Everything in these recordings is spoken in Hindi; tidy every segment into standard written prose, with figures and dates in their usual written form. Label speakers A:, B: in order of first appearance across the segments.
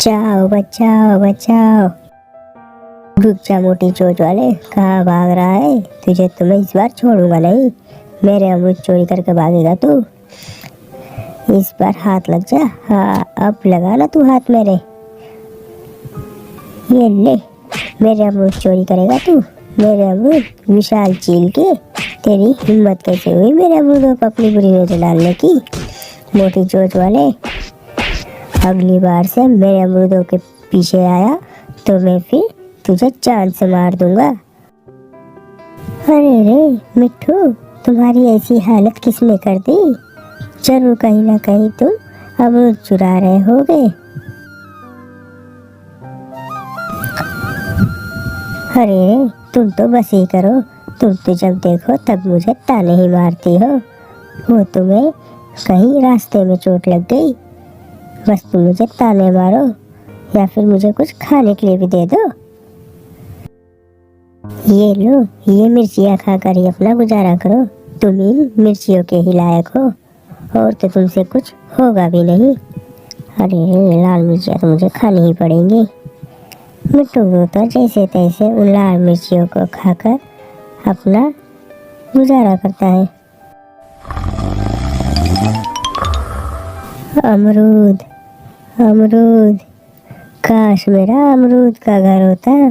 A: बचाओ बचाओ बचाओ। रुक जा मोटी चोंच वाले, कहाँ भाग रहा है? तुझे तो मैं इस बार छोड़ूंगा नहीं। मेरे अमरूद चोरी करके भागेगा तू। इस बार हाथ लग जा। हाँ अब लगा ना तू हाथ मेरे। ये ले, मेरे अमरूद चोरी करेगा तू? मेरे अमरूद विशाल चील के। तेरी हिम्मत कैसे हुई मेरे अमरूदों को अपनी बुरी नजर डालने की? मोटी चोंच वाले, अगली बार से मेरे अमरूदों के पीछे आया तो मैं फिर तुझे चांद से मार दूंगा। अरे रे मिट्ठू, तुम्हारी ऐसी हालत किसने कर दी? जरूर कहीं ना कहीं तुम अमरूद चुरा रहे होगे। अरे तुम तो बस ही करो, तुम तो जब देखो तब मुझे ताने ही मारती हो। वो तुम्हें कहीं रास्ते में चोट लग गई, बस तुम मुझे ताने मारो या फिर मुझे कुछ खाने के लिए भी दे दो। ये लो, ये मिर्चियाँ खाकर ही अपना गुजारा करो। तुम इन मिर्चियों के ही लायक हो और तो तुमसे कुछ होगा भी नहीं। अरे लाल मिर्चियाँ तो मुझे खानी ही पड़ेंगी। मिट्टू तो जैसे तैसे उन लाल मिर्चियों को खाकर अपना गुजारा करता है। अमरूद अमरूद, काश मेरा अमरूद का घर होता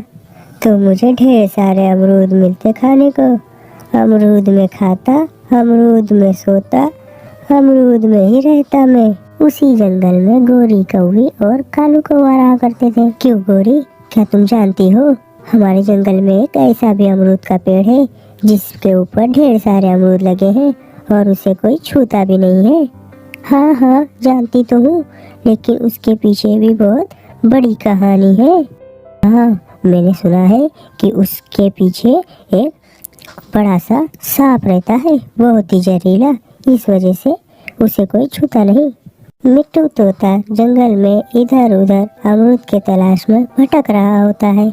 A: तो मुझे ढेर सारे अमरूद मिलते खाने को। अमरूद में खाता, अमरूद में सोता, अमरूद में ही रहता मैं। उसी जंगल में गोरी कौवी और कालू कौवा रहा करते थे। क्यों गोरी, क्या तुम जानती हो हमारे जंगल में एक ऐसा भी अमरूद का पेड़ है जिसके ऊपर ढेर सारे अमरूद लगे हैं और उसे कोई छूता भी नहीं है। हाँ हाँ जानती तो हूँ, लेकिन उसके पीछे भी बहुत बड़ी कहानी है। हाँ मैंने सुना है कि उसके पीछे एक बड़ा सा सांप रहता है, बहुत ही जहरीला। इस वजह से उसे कोई छूता नहीं। मिट्टू तोता जंगल में इधर उधर अमरूद के तलाश में भटक रहा होता है।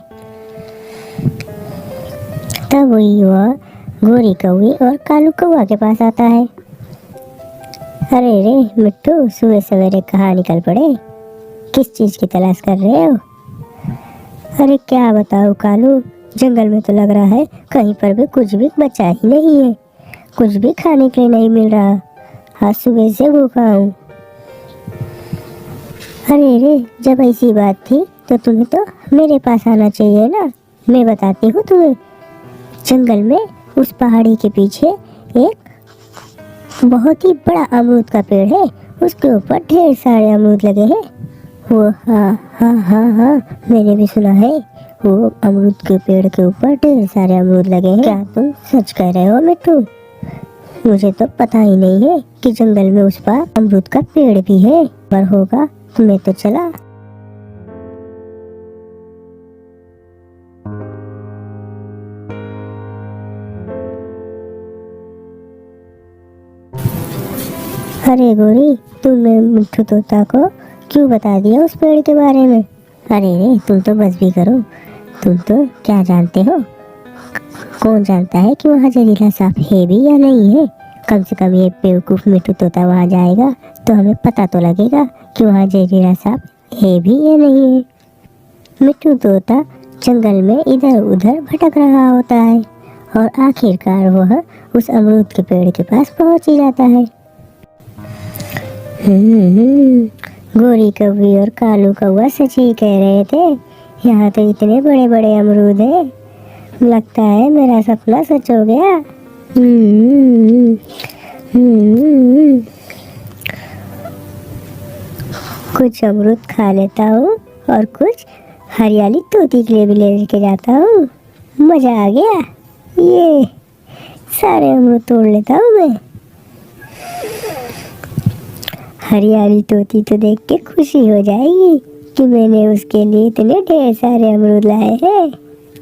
A: तब वह गोरी कौवी और कालू कौवा के पास आता है। अरे रे मिट्टू, सुबह सवेरे कहाँ निकल पड़े? किस चीज की तलाश कर रहे हो? अरे क्या बताऊँ कालू, जंगल में तो लग रहा है कहीं पर भी कुछ भी बचा ही नहीं है। कुछ भी खाने के लिए नहीं मिल रहा। आज सुबह से भूखा हूँ। अरे रे, जब ऐसी बात थी तो तुम्हें तो मेरे पास आना चाहिए ना। मैं बताती हूँ तुम्हें। जंगल में उस पहाड़ी के पीछे एक बहुत ही बड़ा अमरूद का पेड़ है। उसके ऊपर ढेर सारे अमरूद लगे हैं। वो हाँ हाँ हाँ हाँ, मैंने भी सुना है। वो अमरूद के पेड़ के ऊपर ढेर सारे अमरूद लगे हैं। क्या तुम सच कह रहे हो मिट्टू? मुझे तो पता ही नहीं है कि जंगल में उस पार अमरूद का पेड़ भी है। पर होगा तो मैं तो चला। अरे गोरी, तुमने मिट्टू तोता को क्यों बता दिया उस पेड़ के बारे में? अरे रे तुम तो बस भी करो। तुम तो क्या जानते हो? कौन जानता है कि वहाँ जहरीला सांप है भी या नहीं है? कम से कम ये बेवकूफ मिट्टू तोता वहाँ जाएगा तो हमें पता तो लगेगा कि वहाँ जहरीला सांप है भी या नहीं है। मिट्टू तोता जंगल में इधर उधर भटक रहा होता है और आखिरकार वह उस अमरूद के पेड़ के पास पहुँच ही जाता है। गोरी कौवी और कालू कौवा सच ही कह रहे थे। यहाँ तो इतने बड़े बड़े अमरूद हैं। लगता है मेरा सपना सच हो गया। कुछ अमरूद खा लेता हूँ और कुछ हरियाली तोती के लिए भी लेके जाता हूँ। मजा आ गया। ये सारे अमरूद तोड़ लेता हूँ मैं। हरियाली तोती तो देख के खुशी हो जाएगी कि मैंने उसके लिए इतने ढेर सारे अमरूद लाए हैं।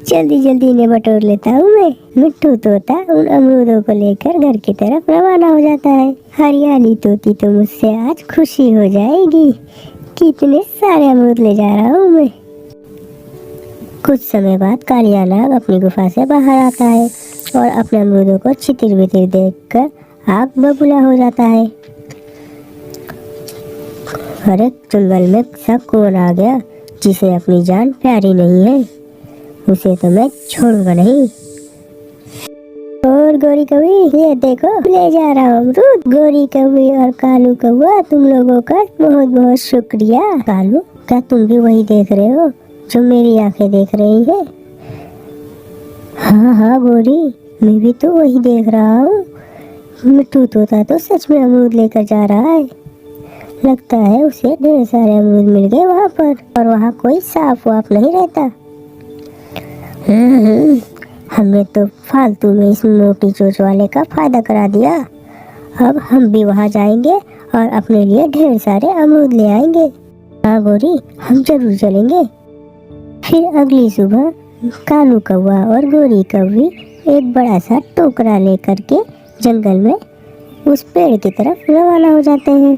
A: जल्दी जल्दी इन्हें बटोर लेता हूँ मैं। मिट्टू तोता उन अमरूदों को लेकर घर की तरफ रवाना हो जाता है। हरियाली तोती तो मुझसे आज खुशी हो जाएगी कि इतने सारे अमरूद ले जा रहा हूँ मैं। कुछ समय बाद कालिया नाग अपनी गुफा से बाहर आता है और अपने अमरूदों को छितिर बितिर देखकर आग बबूला हो जाता है। अरे जंगल में सब कौन आ गया जिसे अपनी जान प्यारी नहीं है, उसे तो मैं छोड़ूंगा नहीं। और गोरी कौवी, ये देखो ले जा रहा हूँ अमरूद। गोरी कौवी और कालू कौवा, तुम लोगों का बहुत बहुत शुक्रिया। कालू, क्या तुम भी वही देख रहे हो जो मेरी आंखें देख रही है? हाँ हाँ गोरी, मैं भी तो वही देख रहा हूँ। मिट्टू तोता तो सच में अमरूद लेकर जा रहा है। लगता है उसे ढेर सारे अमरूद मिल गए वहाँ पर, और वहाँ कोई साफ वाफ नहीं रहता। हमने तो फालतू में इस मोटी चोंच वाले का फायदा करा दिया। अब हम भी वहाँ जाएंगे और अपने लिए ढेर सारे अमरूद ले आएंगे। हाँ गोरी, हम जरूर चलेंगे। फिर अगली सुबह कालू कौवा और गोरी कौवी एक बड़ा सा टोकरा लेकर के जंगल में उस पेड़ की तरफ रवाना हो जाते हैं।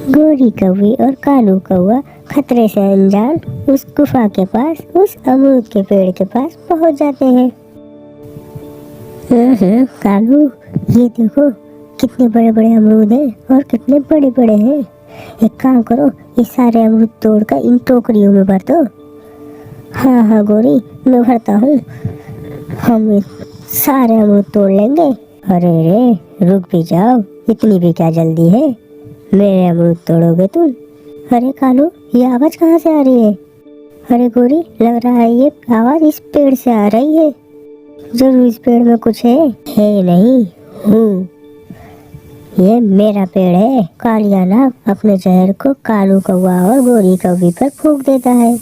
A: गोरी कौवी और कालू कौवा खतरे से अनजान उस गुफा के पास, उस अमरूद के पेड़ के पास पहुंच जाते हैं। कालू, ये देखो कितने बड़े बड़े अमरूद हैं और कितने बड़े बड़े हैं। एक काम करो, ये सारे अमरूद तोड़कर इन टोकरियों में भर दो। हाँ हाँ गोरी, मैं भरता हूँ। हम सारे अमरूद तोड़ लेंगे। अरे रे, रुक भी जाओ, इतनी भी क्या जल्दी है, मेरे अमरूद तोड़ोगे तुम? अरे कालू, ये आवाज कहाँ से आ रही है? अरे गोरी, लग रहा है ये आवाज इस पेड़ से आ रही है। जरूर इस पेड़ में कुछ है नहीं हूँ। ये मेरा पेड़ है। कालिया नाग अपने जहर को कालू कौवा और गोरी कौवी पर फूंक देता है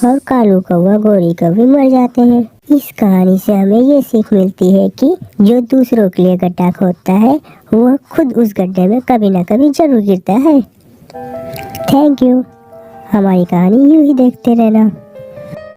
A: और कालू कौवा गोरी कौवी मर जाते हैं। इस कहानी से हमें ये सीख मिलती है कि जो दूसरों के लिए गड्ढा खोदता है वो खुद उस गड्ढे में कभी ना कभी जरूर गिरता है। Thank you. हमारी कहानी यूं ही देखते रहना।